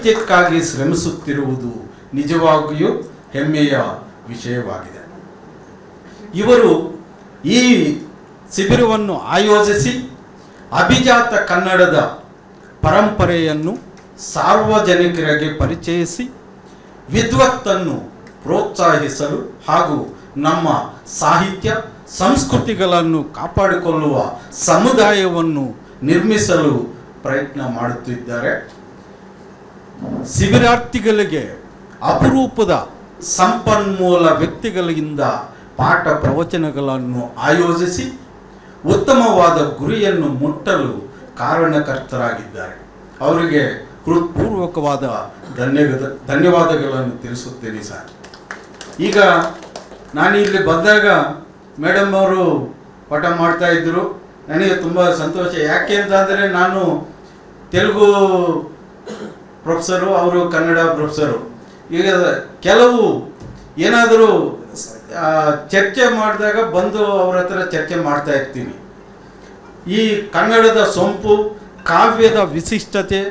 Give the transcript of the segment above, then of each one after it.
ಸಾಹಿತ್ಯಕ್ಕಾಗಿ ಶ್ರಮಿಸುತ್ತಿರುವುದು ನಿಜವಾಗಿಯೂ ಹೆಮ್ಮೆಯ ವಿಷಯವಾಗಿದೆ. ಇವರು ಈ ಶಿಬಿರವನ್ನು ಆಯೋಜಿಸಿ ಅಭಿಜಾತ ಕನ್ನಡದ ಪರಂಪರೆಯನ್ನು ಸಾರ್ವಜನಿಕರಿಗೆ ಪರಿಚಯಿಸಿ ವಿದ್ವತ್ತನ್ನು ಪ್ರೋತ್ಸಾಹಿಸಲು ಹಾಗೂ ನಮ್ಮ ಸಾಹಿತ್ಯ ಸಂಸ್ಕೃತಿಗಳನ್ನು ಕಾಪಾಡಿಕೊಳ್ಳುವ ಸಮುದಾಯವನ್ನು ನಿರ್ಮಿಸಲು ಪ್ರಯತ್ನ ಮಾಡುತ್ತಿದ್ದಾರೆ. ಶಿಬಿರಾರ್ಥಿಗಳಿಗೆ ಅಪರೂಪದ ಸಂಪನ್ಮೂಲ ವ್ಯಕ್ತಿಗಳಿಂದ ಪಾಠ ಪ್ರವಚನಗಳನ್ನು ಆಯೋಜಿಸಿ ಉತ್ತಮವಾದ ಗುರಿಯನ್ನು ಮುಟ್ಟಲು ಕಾರಣಕರ್ತರಾಗಿದ್ದಾರೆ. ಅವರಿಗೆ ಹೃತ್ಪೂರ್ವಕವಾದ ಧನ್ಯವಾದಗಳನ್ನು ತಿಳಿಸುತ್ತೇನೆ ಸರ್. ಈಗ ನಾನು ಇಲ್ಲಿ ಬಂದಾಗ ಮೇಡಮ್ ಅವರು ಪಾಠ ಮಾಡ್ತಾ ಇದ್ದರು. ನನಗೆ ತುಂಬ ಸಂತೋಷ. ಯಾಕೆ ಅಂತಂದರೆ ನಾನು ತೆಲುಗು ಪ್ರೊಫೆಸರು, ಅವರು ಕನ್ನಡ ಪ್ರೊಫೆಸರು. ಈಗ ಕೆಲವು ಏನಾದರೂ ಚರ್ಚೆ ಮಾಡಿದಾಗ ಬಂದು ಅವ್ರ ಹತ್ರ ಚರ್ಚೆ ಮಾಡ್ತಾ ಇರ್ತೀನಿ. ಈ ಕನ್ನಡದ ಸೊಂಪು, ಕಾವ್ಯದ ವಿಶಿಷ್ಟತೆ,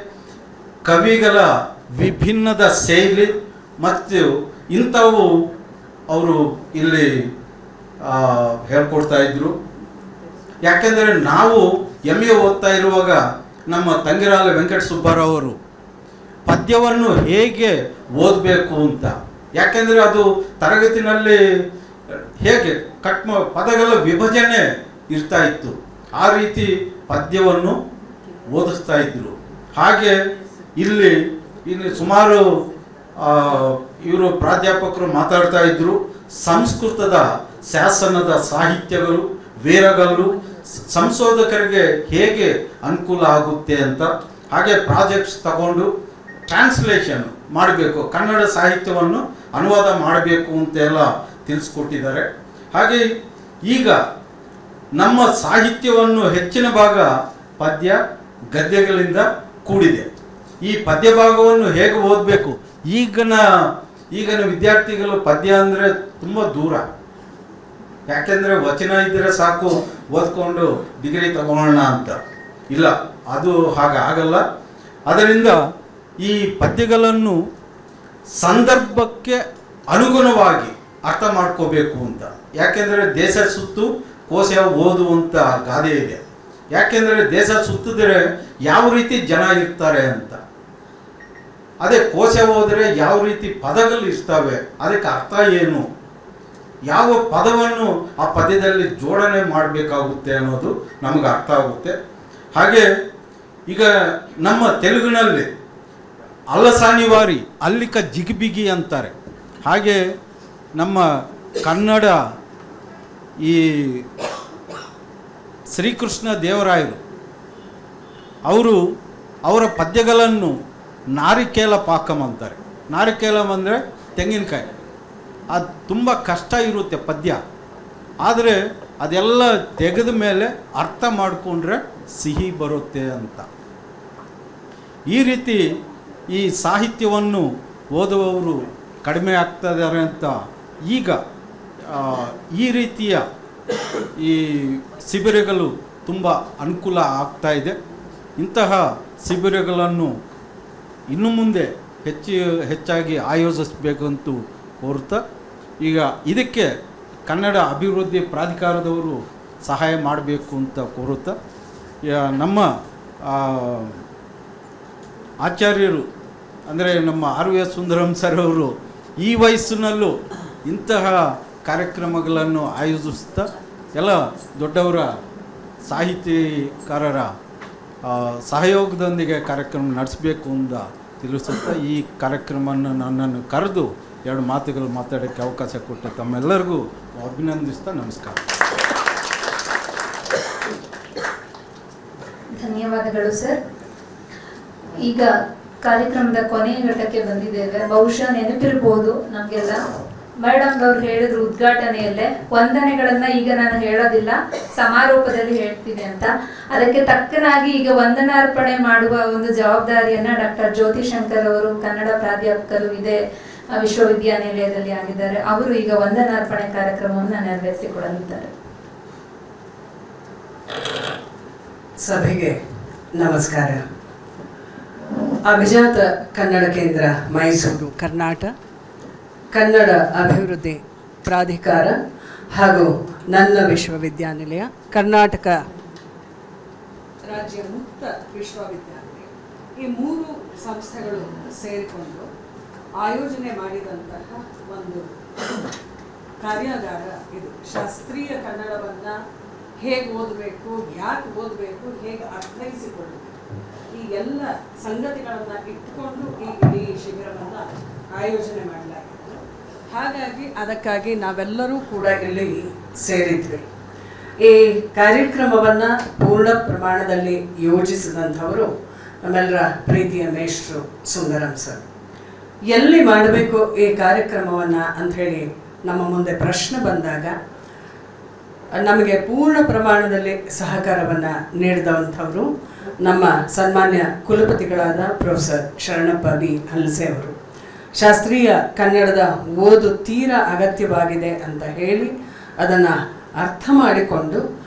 ಕವಿಗಳ ವಿಭಿನ್ನದ ಶೈಲಿ ಮತ್ತು ಇಂಥವು ಅವರು ಇಲ್ಲಿ ಹೇಳ್ಕೊಡ್ತಾ ಇದ್ರು. ಯಾಕೆಂದರೆ ನಾವು MA ಓದ್ತಾ ಇರುವಾಗ ನಮ್ಮ ತಂಗಿರಾಲ ವೆಂಕಟ ಸುಬ್ಬಾರಾವ್ ಅವರು ಪದ್ಯವನ್ನು ಹೇಗೆ ಓದಬೇಕು ಅಂತ, ಯಾಕೆಂದರೆ ಅದು ತರಗತಿನಲ್ಲಿ ಹೇಗೆ ಪದಗಳ ವಿಭಜನೆ ಇರ್ತಾ ಇತ್ತು, ಆ ರೀತಿ ಪದ್ಯವನ್ನು ಓದಿಸ್ತಾ ಇದ್ರು. ಹಾಗೆ ಇಲ್ಲಿ ಸುಮಾರು ಇವರು ಪ್ರಾಧ್ಯಾಪಕರು ಮಾತಾಡ್ತಾ ಇದ್ರು. ಸಂಸ್ಕೃತದ ಶಾಸನದ ಸಾಹಿತ್ಯಗಳು, ವೇರಗಳು ಸಂಶೋಧಕರಿಗೆ ಹೇಗೆ ಅನುಕೂಲ ಆಗುತ್ತೆ ಅಂತ, ಹಾಗೆ ಪ್ರಾಜೆಕ್ಟ್ಸ್ ತಗೊಂಡು ಟ್ರಾನ್ಸ್ಲೇಷನ್ ಮಾಡಬೇಕು, ಕನ್ನಡ ಸಾಹಿತ್ಯವನ್ನು ಅನುವಾದ ಮಾಡಬೇಕು ಅಂತೆಲ್ಲ ತಿಳಿಸ್ಕೊಟ್ಟಿದ್ದಾರೆ. ಹಾಗೆ ಈಗ ನಮ್ಮ ಸಾಹಿತ್ಯವನ್ನು ಹೆಚ್ಚಿನ ಭಾಗ ಪದ್ಯ ಗದ್ಯಗಳಿಂದ ಕೂಡಿದೆ. ಈ ಪದ್ಯ ಭಾಗವನ್ನು ಹೇಗೆ ಓದಬೇಕು, ಈಗಿನ ವಿದ್ಯಾರ್ಥಿಗಳು ಪದ್ಯ ಅಂದರೆ ತುಂಬ ದೂರ. ಯಾಕೆಂದರೆ ವಚನ ಇದ್ದರೆ ಸಾಕು, ಓದ್ಕೊಂಡು ಡಿಗ್ರಿ ತಗೊಳ್ಳೋಣ ಅಂತ. ಇಲ್ಲ, ಅದು ಆಗಲ್ಲ. ಅದರಿಂದ ಈ ಪದ್ಯಗಳನ್ನು ಸಂದರ್ಭಕ್ಕೆ ಅನುಗುಣವಾಗಿ ಅರ್ಥ ಮಾಡ್ಕೋಬೇಕು ಅಂತ. ಯಾಕೆಂದರೆ ದೇಶ ಸುತ್ತು ಕೋಶ ಓದುವಂಥ ಗಾದೆ ಇದೆ. ಯಾಕೆಂದರೆ ದೇಶ ಸುತ್ತಿದ್ರೆ ಯಾವ ರೀತಿ ಜನ ಇರ್ತಾರೆ ಅಂತ, ಅದೇ ಕೋಶ ಹೋದರೆ ಯಾವ ರೀತಿ ಪದಗಳು ಇರ್ತವೆ, ಅದಕ್ಕೆ ಅರ್ಥ ಏನು, ಯಾವ ಪದವನ್ನು ಆ ಪದ್ಯದಲ್ಲಿ ಜೋಡಣೆ ಮಾಡಬೇಕಾಗುತ್ತೆ ಅನ್ನೋದು ನಮಗೆ ಅರ್ಥ ಆಗುತ್ತೆ. ಹಾಗೆ ಈಗ ನಮ್ಮ ತೆಲುಗಿನಲ್ಲಿ ಅಲಸಾನಿವಾರಿ ಅಲ್ಲಿಕ ಜಿಗಿಬಿಗಿ ಅಂತಾರೆ. ಹಾಗೆ ನಮ್ಮ ಕನ್ನಡ ಈ ಶ್ರೀಕೃಷ್ಣ ದೇವರಾಯರು ಅವರ ಪದ್ಯಗಳನ್ನು ನಾರಿಕೇಲ ಪಾಕಂ ಅಂತಾರೆ. ನಾರಿಕೇಲಂ ಅಂದರೆ ತೆಂಗಿನಕಾಯಿ. ಅದು ತುಂಬ ಕಷ್ಟ ಇರುತ್ತೆ ಪದ್ಯ, ಆದರೆ ಅದೆಲ್ಲ ತೆಗೆದ ಮೇಲೆ ಅರ್ಥ ಮಾಡಿಕೊಂಡ್ರೆ ಸಿಹಿ ಬರುತ್ತೆ ಅಂತ. ಈ ರೀತಿ ಈ ಸಾಹಿತ್ಯವನ್ನು ಓದುವವರು ಕಡಿಮೆ ಆಗ್ತಾ ಇದ್ದಾರೆ ಅಂತ ಈಗ ಈ ರೀತಿಯ ಈ ಶಿಬಿರಗಳು ತುಂಬ ಅನುಕೂಲ ಆಗ್ತಾ ಇದೆ. ಇಂತಹ ಶಿಬಿರಗಳನ್ನು ಇನ್ನು ಮುಂದೆ ಹೆಚ್ಚಾಗಿ ಆಯೋಜಿಸಬೇಕಂತೂ ಕೋರುತ್ತಾ, ಈಗ ಇದಕ್ಕೆ ಕನ್ನಡ ಅಭಿವೃದ್ಧಿ ಪ್ರಾಧಿಕಾರದವರು ಸಹಾಯ ಮಾಡಬೇಕು ಅಂತ ಕೋರುತ್ತಾ, ನಮ್ಮ ಆಚಾರ್ಯರು ಅಂದರೆ ನಮ್ಮ RV ಸುಂದರಂ ಸರ್ ಅವರು ಈ ವಯಸ್ಸಿನಲ್ಲೂ ಇಂತಹ ಕಾರ್ಯಕ್ರಮಗಳನ್ನು ಆಯೋಜಿಸ್ತಾ ಎಲ್ಲ ದೊಡ್ಡವರ ಸಾಹಿತಿಕಾರರ ಸಹಯೋಗದೊಂದಿಗೆ ಕಾರ್ಯಕ್ರಮ ನಡೆಸಬೇಕು ಅಂತ ತಿಳಿಸುತ್ತಾ ಈ ಕಾರ್ಯಕ್ರಮವನ್ನು ನನ್ನನ್ನು ಕರೆದು ಎರಡು ಮಾತುಗಳು ಮಾತಾಡೋಕ್ಕೆ ಅವಕಾಶ ಕೊಟ್ಟು ತಮ್ಮೆಲ್ಲರಿಗೂ ಅಭಿನಂದಿಸ್ತಾ ನಮಸ್ಕಾರ. ಧನ್ಯವಾದಗಳು ಸರ್. ಈಗ ಕಾರ್ಯಕ್ರಮದ ಕೊನೆಯ ಘಟ್ಟಕ್ಕೆ ಬಂದಿದ್ದೇವೆ. ಬಹುಶಃ ನೆನಪಿರ್ಬೋದು ನಮಗೆಲ್ಲ, ಮೇಡಮ್ ಅವರು ಹೇಳಿದ್ರು ಉದ್ಘಾಟನೆಯಲ್ಲೇ ವಂದನೆಗಳನ್ನ ಈಗ ನಾನು ಹೇಳೋದಿಲ್ಲ, ಸಮಾರೋಪದಲ್ಲಿ ಹೇಳ್ತೀನಿ ಅಂತ. ಅದಕ್ಕೆ ತಕ್ಕನಾಗಿ ಈಗ ವಂದನಾರ್ಪಣೆ ಮಾಡುವ ಒಂದು ಜವಾಬ್ದಾರಿಯನ್ನ ಡಾಕ್ಟರ್ ಜ್ಯೋತಿ ಶಂಕರ್ ಅವರು, ಕನ್ನಡ ಪ್ರಾಧ್ಯಾಪಕರು ಇದೇ ವಿಶ್ವವಿದ್ಯಾನಿಲಯದಲ್ಲಿ ಆಗಿದ್ದಾರೆ. ಅವರು ಈಗ ವಂದನಾರ್ಪಣೆ ಕಾರ್ಯಕ್ರಮವನ್ನು ನೆರವೇರಿಸಿಕೊಡಲಿದ್ದಾರೆ. ಸಭೆಗೆ ನಮಸ್ಕಾರ. ಅಭಿಜಾತ ಕನ್ನಡ ಕೇಂದ್ರ ಮೈಸೂರು ಕರ್ನಾಟಕ, ಕನ್ನಡ ಅಭಿವೃದ್ಧಿ ಪ್ರಾಧಿಕಾರ ಹಾಗೂ ನನ್ನ ವಿಶ್ವವಿದ್ಯಾನಿಲಯ, ಕರ್ನಾಟಕ ರಾಜ್ಯ ಮುಕ್ತ ವಿಶ್ವವಿದ್ಯಾನಿಲಯ, ಈ 3 ಸಂಸ್ಥೆಗಳು ಸೇರಿಕೊಂಡು ಆಯೋಜನೆ ಮಾಡಿದಂತಹ ಒಂದು ಕಾರ್ಯಾಗಾರ ಇದು. ಶಾಸ್ತ್ರೀಯ ಕನ್ನಡವನ್ನು ಹೇಗೆ ಓದಬೇಕು, ಯಾಕೆ ಓದಬೇಕು, ಹೇಗೆ ಅರ್ಥೈಸಿಕೊಳ್ಳಬೇಕು, ಈ ಎಲ್ಲ ಸಂಗತಿಗಳನ್ನು ಇಟ್ಕೊಂಡು ಈ ಇಡೀ ಶಿಬಿರವನ್ನು ಆಯೋಜನೆ ಮಾಡಲಾಗಿತ್ತು. ಹಾಗಾಗಿ ಅದಕ್ಕಾಗಿ ನಾವೆಲ್ಲರೂ ಕೂಡ ಇಲ್ಲಿ ಸೇರಿದ್ವಿ. ಈ ಕಾರ್ಯಕ್ರಮವನ್ನು ಪೂರ್ಣ ಪ್ರಮಾಣದಲ್ಲಿ ಯೋಜಿಸಿದಂಥವರು ನಮ್ಮೆಲ್ಲರ ಪ್ರೀತಿಯ ಮೇಷ್ಟ್ರು ಸುಂದರಂ ಸರ್. ಎಲ್ಲಿ ಮಾಡಬೇಕು ಈ ಕಾರ್ಯಕ್ರಮವನ್ನು ಅಂಥೇಳಿ ನಮ್ಮ ಮುಂದೆ ಪ್ರಶ್ನೆ ಬಂದಾಗ ನಮಗೆ ಪೂರ್ಣ ಪ್ರಮಾಣದಲ್ಲಿ ಸಹಕಾರವನ್ನು ನೀಡಿದಂಥವರು ನಮ್ಮ ಸನ್ಮಾನ್ಯ ಕುಲಪತಿಗಳಾದ ಪ್ರೊಫೆಸರ್ ಶರಣಪ್ಪ ಬಿ ಹಲ್ಸೆ ಅವರು. ಶಾಸ್ತ್ರೀಯ ಕನ್ನಡದ ಓದು ತೀರಾ ಅಗತ್ಯವಾಗಿದೆ ಅಂತ ಹೇಳಿ ಅದನ್ನು ಅರ್ಥ ಮಾಡಿಕೊಂಡು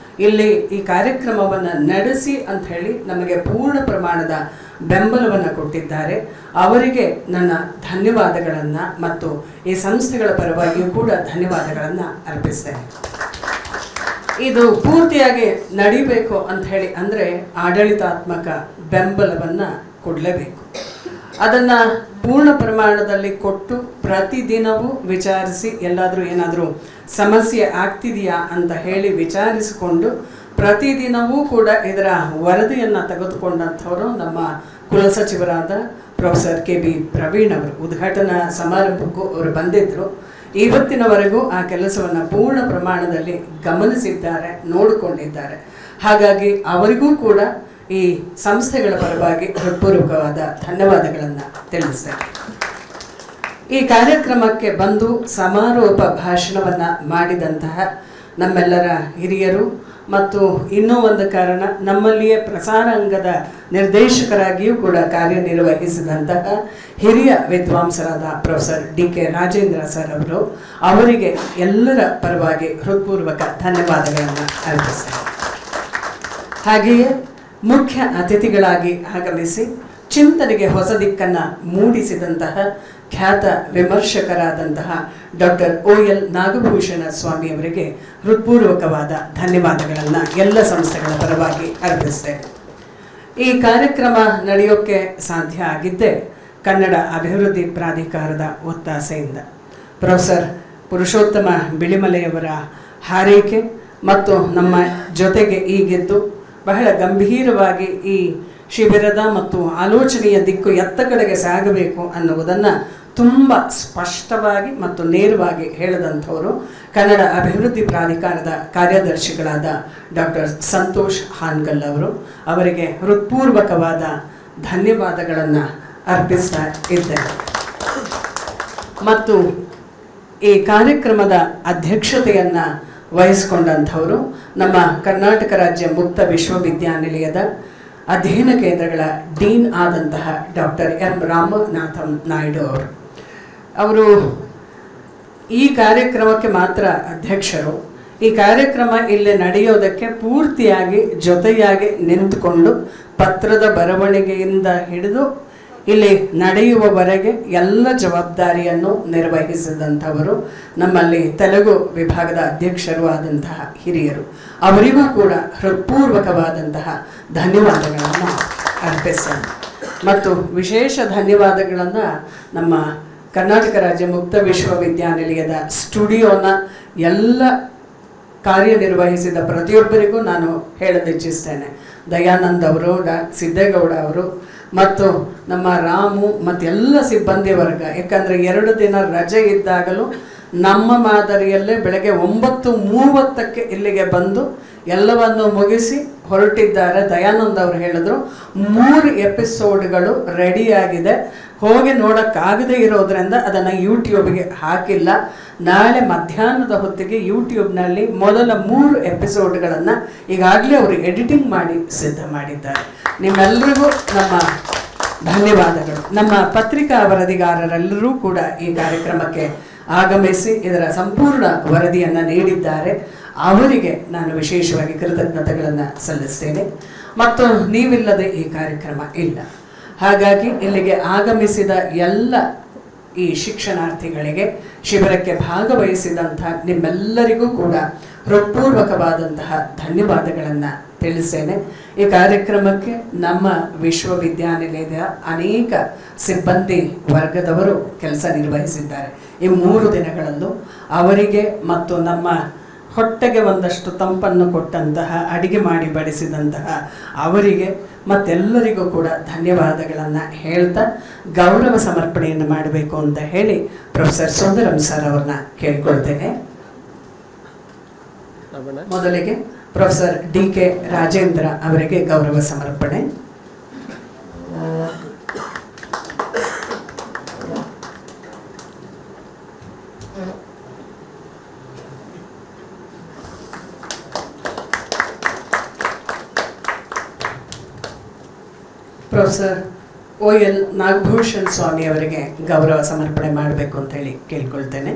ಇಲ್ಲಿ ಈ ಕಾರ್ಯಕ್ರಮವನ್ನು ನಡೆಸಿ ಅಂತ ಹೇಳಿ ನಮಗೆ ಪೂರ್ಣ ಪ್ರಮಾಣದ ಬೆಂಬಲವನ್ನು ಕೊಟ್ಟಿದ್ದಾರೆ. ಅವರಿಗೆ ನನ್ನ ಧನ್ಯವಾದಗಳನ್ನು ಮತ್ತು ಈ ಸಂಸ್ಥೆಗಳ ಪರವಾಗಿಯೂ ಕೂಡ ಧನ್ಯವಾದಗಳನ್ನು ಅರ್ಪಿಸ್ತೇನೆ. ಇದು ಪೂರ್ತಿಯಾಗಿ ನಡಿಬೇಕು ಅಂತ ಹೇಳಿ ಅಂದರೆ ಆಡಳಿತಾತ್ಮಕ ಬೆಂಬಲವನ್ನು ಕೊಡಲೇಬೇಕು. ಅದನ್ನು ಪೂರ್ಣ ಪ್ರಮಾಣದಲ್ಲಿ ಕೊಟ್ಟು ಪ್ರತಿದಿನವೂ ವಿಚಾರಿಸಿ ಎಲ್ಲಾದರೂ ಏನಾದರೂ ಸಮಸ್ಯೆ ಆಗ್ತಿದೆಯಾ ಅಂತ ಹೇಳಿ ವಿಚಾರಿಸಿಕೊಂಡು ಪ್ರತಿದಿನವೂ ಕೂಡ ಇದರ ವರದಿಯನ್ನು ತೆಗೆದುಕೊಂಡಂಥವರು ನಮ್ಮ ಕುಲಸಚಿವರಾದ ಪ್ರೊಫೆಸರ್ ಕೆ ಬಿ ಪ್ರವೀಣ್ ಅವರು. ಉದ್ಘಾಟನಾ ಸಮಾರಂಭಕ್ಕೂ ಅವರು ಬಂದಿದ್ದರು. ಇವತ್ತಿನವರೆಗೂ ಆ ಕೆಲಸವನ್ನು ಪೂರ್ಣ ಪ್ರಮಾಣದಲ್ಲಿ ಗಮನಿಸಿದ್ದಾರೆ, ನೋಡಿಕೊಂಡಿದ್ದಾರೆ. ಹಾಗಾಗಿ ಅವರಿಗೂ ಕೂಡ ಈ ಸಂಸ್ಥೆಗಳ ಪರವಾಗಿ ಹೃತ್ಪೂರ್ವಕವಾದ ಧನ್ಯವಾದಗಳನ್ನು ತಿಳಿಸ್ತೇನೆ. ಈ ಕಾರ್ಯಕ್ರಮಕ್ಕೆ ಬಂದು ಸಮಾರೋಪ ಭಾಷಣವನ್ನು ಮಾಡಿದಂತಹ ನಮ್ಮೆಲ್ಲರ ಹಿರಿಯರು ಮತ್ತು ಇನ್ನೂ ಒಂದು ಕಾರಣ ನಮ್ಮಲ್ಲಿಯೇ ಪ್ರಸಾರಾಂಗದ ನಿರ್ದೇಶಕರಾಗಿಯೂ ಕೂಡ ಕಾರ್ಯನಿರ್ವಹಿಸಿದಂತಹ ಹಿರಿಯ ವಿದ್ವಾಂಸರಾದ ಪ್ರೊಫೆಸರ್ ಡಿ.ಕೆ. ರಾಜೇಂದ್ರ ಸರ್ ಅವರು, ಅವರಿಗೆ ಎಲ್ಲರ ಪರವಾಗಿ ಹೃತ್ಪೂರ್ವಕ ಧನ್ಯವಾದಗಳನ್ನು ಅರ್ಪಿಸ್ತಾರೆ. ಹಾಗೆಯೇ ಮುಖ್ಯ ಅತಿಥಿಗಳಾಗಿ ಆಗಮಿಸಿ ಚಿಂತನೆಗೆ ಹೊಸ ದಿಕ್ಕನ್ನು ಮೂಡಿಸಿದಂತಹ ಖ್ಯಾತ ವಿಮರ್ಶಕರಾದಂತಹ ಡಾಕ್ಟರ್ OL ನಾಗಭೂಷಣ ಸ್ವಾಮಿಯವರಿಗೆ ಹೃತ್ಪೂರ್ವಕವಾದ ಧನ್ಯವಾದಗಳನ್ನು ಎಲ್ಲ ಸಂಸ್ಥೆಗಳ ಪರವಾಗಿ ಅರ್ಪಿಸ್ತೇನೆ. ಈ ಕಾರ್ಯಕ್ರಮ ನಡೆಯೋಕ್ಕೆ ಸಾಧ್ಯ ಆಗಿದ್ದೇ ಕನ್ನಡ ಅಭಿವೃದ್ಧಿ ಪ್ರಾಧಿಕಾರದ ಒತ್ತಾಸೆಯಿಂದ. ಪ್ರೊಫೆಸರ್ ಪುರುಷೋತ್ತಮ ಬಿಳಿಮಲೆಯವರ ಹಾರೈಕೆ ಮತ್ತು ನಮ್ಮ ಜೊತೆಗೆ ಈಗಿದ್ದು ಬಹಳ ಗಂಭೀರವಾಗಿ ಈ ಶಿಬಿರದ ಮತ್ತು ಆಲೋಚನೆಯ ದಿಕ್ಕು ಎತ್ತ ಕಡೆಗೆ ಸಾಗಬೇಕು ಅನ್ನುವುದನ್ನು ತುಂಬ ಸ್ಪಷ್ಟವಾಗಿ ಮತ್ತು ನೇರವಾಗಿ ಹೇಳಿದಂಥವರು ಕನ್ನಡ ಅಭಿವೃದ್ಧಿ ಪ್ರಾಧಿಕಾರದ ಕಾರ್ಯದರ್ಶಿಗಳಾದ ಡಾಕ್ಟರ್ ಸಂತೋಷ್ ಹಾನ್ಗಲ್ ಅವರು. ಅವರಿಗೆ ಹೃತ್ಪೂರ್ವಕವಾದ ಧನ್ಯವಾದಗಳನ್ನು ಅರ್ಪಿಸ್ತಾ ಇದ್ದೇನೆ. ಮತ್ತು ಈ ಕಾರ್ಯಕ್ರಮದ ಅಧ್ಯಕ್ಷತೆಯನ್ನು ವಹಿಸಿಕೊಂಡಂಥವರು ನಮ್ಮ ಕರ್ನಾಟಕ ರಾಜ್ಯ ಮುಕ್ತ ವಿಶ್ವವಿದ್ಯಾನಿಲಯದ ಅಧ್ಯಯನ ಕೇಂದ್ರಗಳ ಡೀನ್ ಆದಂತಹ ಡಾಕ್ಟರ್ ಎಂ ರಾಮನಾಥಂ ನಾಯ್ಡು ಅವರು ಈ ಕಾರ್ಯಕ್ರಮಕ್ಕೆ ಮಾತ್ರ ಅಧ್ಯಕ್ಷರು. ಈ ಕಾರ್ಯಕ್ರಮ ಇಲ್ಲಿ ನಡೆಯೋದಕ್ಕೆ ಪೂರ್ತಿಯಾಗಿ ಜೊತೆಯಾಗಿ ನಿಂತುಕೊಂಡು ಪತ್ರದ ಬರವಣಿಗೆಯಿಂದ ಹಿಡಿದು ಇಲ್ಲಿ ನಡೆಯುವವರೆಗೆ ಎಲ್ಲ ಜವಾಬ್ದಾರಿಯನ್ನು ನಿರ್ವಹಿಸಿದಂಥವರು ನಮ್ಮಲ್ಲಿ ತೆಲುಗು ವಿಭಾಗದ ಅಧ್ಯಕ್ಷರು ಆದಂತಹ ಹಿರಿಯರು. ಅವರಿಗೂ ಕೂಡ ಹೃತ್ಪೂರ್ವಕವಾದಂತಹ ಧನ್ಯವಾದಗಳನ್ನು ಅರ್ಪಿಸೋಣ. ಮತ್ತು ವಿಶೇಷ ಧನ್ಯವಾದಗಳನ್ನು ನಮ್ಮ ಕರ್ನಾಟಕ ರಾಜ್ಯ ಮುಕ್ತ ವಿಶ್ವವಿದ್ಯಾನಿಲಯದ ಸ್ಟುಡಿಯೋನ ಎಲ್ಲ ಕಾರ್ಯನಿರ್ವಹಿಸಿದ ಪ್ರತಿಯೊಬ್ಬರಿಗೂ ನಾನು ಹೇಳಲಿಚ್ಛಿಸ್ತೇನೆ. ದಯಾನಂದ್ ಅವರು, ಸಿದ್ದೇಗೌಡ ಅವರು ಮತ್ತು ನಮ್ಮ ರಾಮು ಮತ್ತು ಎಲ್ಲ ಸಿಬ್ಬಂದಿ ವರ್ಗ. ಯಾಕಂದರೆ 2 ದಿನ ರಜೆ ಇದ್ದಾಗಲೂ ನಮ್ಮ ಮಾದರಿಯಲ್ಲೇ ಬೆಳಗ್ಗೆ 9:30 ಇಲ್ಲಿಗೆ ಬಂದು ಎಲ್ಲವನ್ನು ಮುಗಿಸಿ ಹೊರಟಿದ್ದಾರೆ. ದಯಾನಂದ್ ಅವರು ಹೇಳಿದ್ರು 3 ಎಪಿಸೋಡ್ಗಳು ರೆಡಿಯಾಗಿದೆ, ಹೋಗಿ ನೋಡೋಕ್ಕಾಗದೇ ಇರೋದ್ರಿಂದ ಅದನ್ನು ಯೂಟ್ಯೂಬ್ಗೆ ಹಾಕಿಲ್ಲ. ನಾಳೆ ಮಧ್ಯಾಹ್ನದ ಹೊತ್ತಿಗೆ ಯೂಟ್ಯೂಬ್ನಲ್ಲಿ ಮೊದಲ 3 ಎಪಿಸೋಡ್ಗಳನ್ನು ಈಗಾಗಲೇ ಅವರು ಎಡಿಟಿಂಗ್ ಮಾಡಿ ಸಿದ್ಧ ಮಾಡಿದ್ದಾರೆ. ನಿಮ್ಮೆಲ್ಲರಿಗೂ ನಮ್ಮ ಧನ್ಯವಾದಗಳು. ನಮ್ಮ ಪತ್ರಿಕಾ ವರದಿಗಾರರೆಲ್ಲರೂ ಕೂಡ ಈ ಕಾರ್ಯಕ್ರಮಕ್ಕೆ ಆಗಮಿಸಿ ಇದರ ಸಂಪೂರ್ಣ ವರದಿಯನ್ನು ನೀಡಿದ್ದಾರೆ. ಅವರಿಗೆ ನಾನು ವಿಶೇಷವಾಗಿ ಕೃತಜ್ಞತೆಗಳನ್ನು ಸಲ್ಲಿಸ್ತೇನೆ. ಮತ್ತು ನೀವಿಲ್ಲದೆ ಈ ಕಾರ್ಯಕ್ರಮ ಇಲ್ಲ. ಹಾಗಾಗಿ ಇಲ್ಲಿಗೆ ಆಗಮಿಸಿದ ಎಲ್ಲ ಈ ಶಿಕ್ಷಣಾರ್ಥಿಗಳಿಗೆ, ಶಿಬಿರಕ್ಕೆ ಭಾಗವಹಿಸಿದಂಥ ನಿಮ್ಮೆಲ್ಲರಿಗೂ ಕೂಡ ಹೃತ್ಪೂರ್ವಕವಾದಂತಹ ಧನ್ಯವಾದಗಳನ್ನು ತಿಳಿಸ್ತೇನೆ. ಈ ಕಾರ್ಯಕ್ರಮಕ್ಕೆ ನಮ್ಮ ವಿಶ್ವವಿದ್ಯಾನಿಲಯದ ಅನೇಕ ಸಿಬ್ಬಂದಿ ವರ್ಗದವರು ಕೆಲಸ ನಿರ್ವಹಿಸಿದ್ದಾರೆ. ಈ 3 ದಿನಗಳಲ್ಲೂ ಅವರಿಗೆ ಮತ್ತು ನಮ್ಮ ಹೊಟ್ಟೆಗೆ ಒಂದಷ್ಟು ತಂಪನ್ನು ಕೊಟ್ಟಂತಹ, ಅಡಿಗೆ ಮಾಡಿ ಬಡಿಸಿದಂತಹ ಅವರಿಗೆ ಮತ್ತೆಲ್ಲರಿಗೂ ಕೂಡ ಧನ್ಯವಾದಗಳನ್ನು ಹೇಳ್ತಾ ಗೌರವ ಸಮರ್ಪಣೆಯನ್ನು ಮಾಡಬೇಕು ಅಂತ ಹೇಳಿ ಪ್ರೊಫೆಸರ್ ಸುಂದರಂ ಸರ್ ಅವ್ರನ್ನ ಕೇಳ್ಕೊಳ್ತೇನೆ. ಮೊದಲಿಗೆ ಪ್ರೊಫೆಸರ್ DK ರಾಜೇಂದ್ರ ಅವರಿಗೆ ಗೌರವ ಸಮರ್ಪಣೆ. ಪ್ರೊಫೆಸರ್ OL ನಾಗಭೂಷಣ್ ಸ್ವಾಮಿ ಅವರಿಗೆ ಗೌರವ ಸಮರ್ಪಣೆ ಮಾಡಬೇಕು ಅಂತ ಹೇಳಿ ಕೇಳ್ಕೊಳ್ತೇನೆ.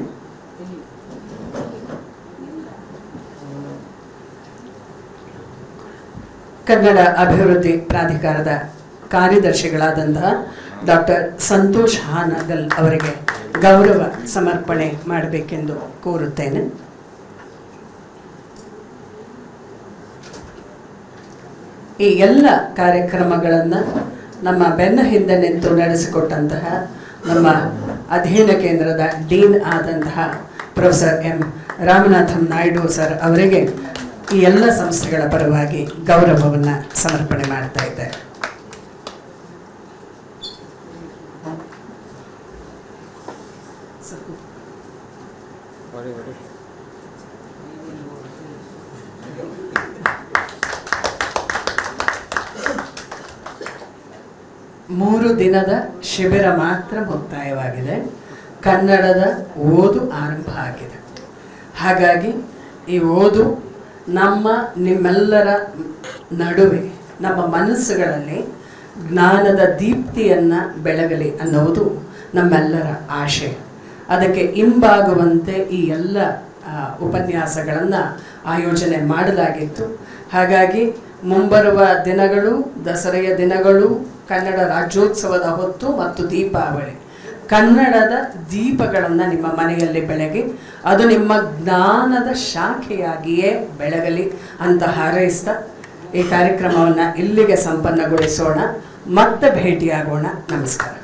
ಕನ್ನಡ ಅಭಿವೃದ್ಧಿ ಪ್ರಾಧಿಕಾರದ ಕಾರ್ಯದರ್ಶಿಗಳಾದಂತಹ ಡಾಕ್ಟರ್ ಸಂತೋಷ್ ಹಾನಗಲ್ ಅವರಿಗೆ ಗೌರವ ಸಮರ್ಪಣೆ ಮಾಡಬೇಕೆಂದು ಕೋರುತ್ತೇನೆ. ಈ ಎಲ್ಲ ಕಾರ್ಯಕ್ರಮಗಳನ್ನು ನಮ್ಮ ಬೆನ್ನ ಹಿಂದೆ ನಿಂತು ನಡೆಸಿಕೊಟ್ಟಂತಹ ನಮ್ಮ ಅಧ್ಯಯನ ಕೇಂದ್ರದ ಡೀನ್ ಆದಂತಹ professor M Ramanathan Naidu sir ಅವರಿಗೆ ಈ ಎಲ್ಲ ಸಂಸ್ಥೆಗಳ ಪರವಾಗಿ ಗೌರವವನ್ನು ಸಮರ್ಪಣೆ ಮಾಡ್ತಾ ಇದ್ದಾರೆ. ಮೂರು ದಿನದ ಶಿಬಿರ ಮಾತ್ರ ಮುಕ್ತಾಯವಾಗಿದೆ. ಕನ್ನಡದ ಓದು ಆರಂಭ ಆಗಿದೆ. ಹಾಗಾಗಿ ಈ ಓದು ನಿಮ್ಮೆಲ್ಲರ ನಡುವೆ, ನಮ್ಮ ಮನಸ್ಸುಗಳಲ್ಲಿ ಜ್ಞಾನದ ದೀಪ್ತಿಯನ್ನು ಬೆಳಗಲಿ ಅನ್ನುವುದು ನಮ್ಮೆಲ್ಲರ ಆಶಯ. ಅದಕ್ಕೆ ಇಂಬಾಗುವಂತೆ ಈ ಎಲ್ಲ ಉಪನ್ಯಾಸಗಳನ್ನು ಆಯೋಜನೆ ಮಾಡಲಾಗಿತ್ತು. ಹಾಗಾಗಿ ಮುಂಬರುವ ದಿನಗಳು, ದಸರೆಯ ದಿನಗಳು, ಕನ್ನಡ ರಾಜ್ಯೋತ್ಸವದ ಹೊತ್ತು ಮತ್ತು ದೀಪಾವಳಿ, ಕನ್ನಡದ ದೀಪಗಳನ್ನು ನಿಮ್ಮ ಮನೆಯಲ್ಲಿ ಬೆಳಗಿ ಅದು ನಿಮ್ಮ ಜ್ಞಾನದ ಶಾಖೆಯಾಗಿಯೇ ಬೆಳಗಲಿ ಅಂತ ಹಾರೈಸ್ತಾ ಈ ಕಾರ್ಯಕ್ರಮವನ್ನು ಇಲ್ಲಿಗೆ ಸಂಪನ್ನಗೊಳಿಸೋಣ. ಮತ್ತೆ ಭೇಟಿಯಾಗೋಣ. ನಮಸ್ಕಾರ.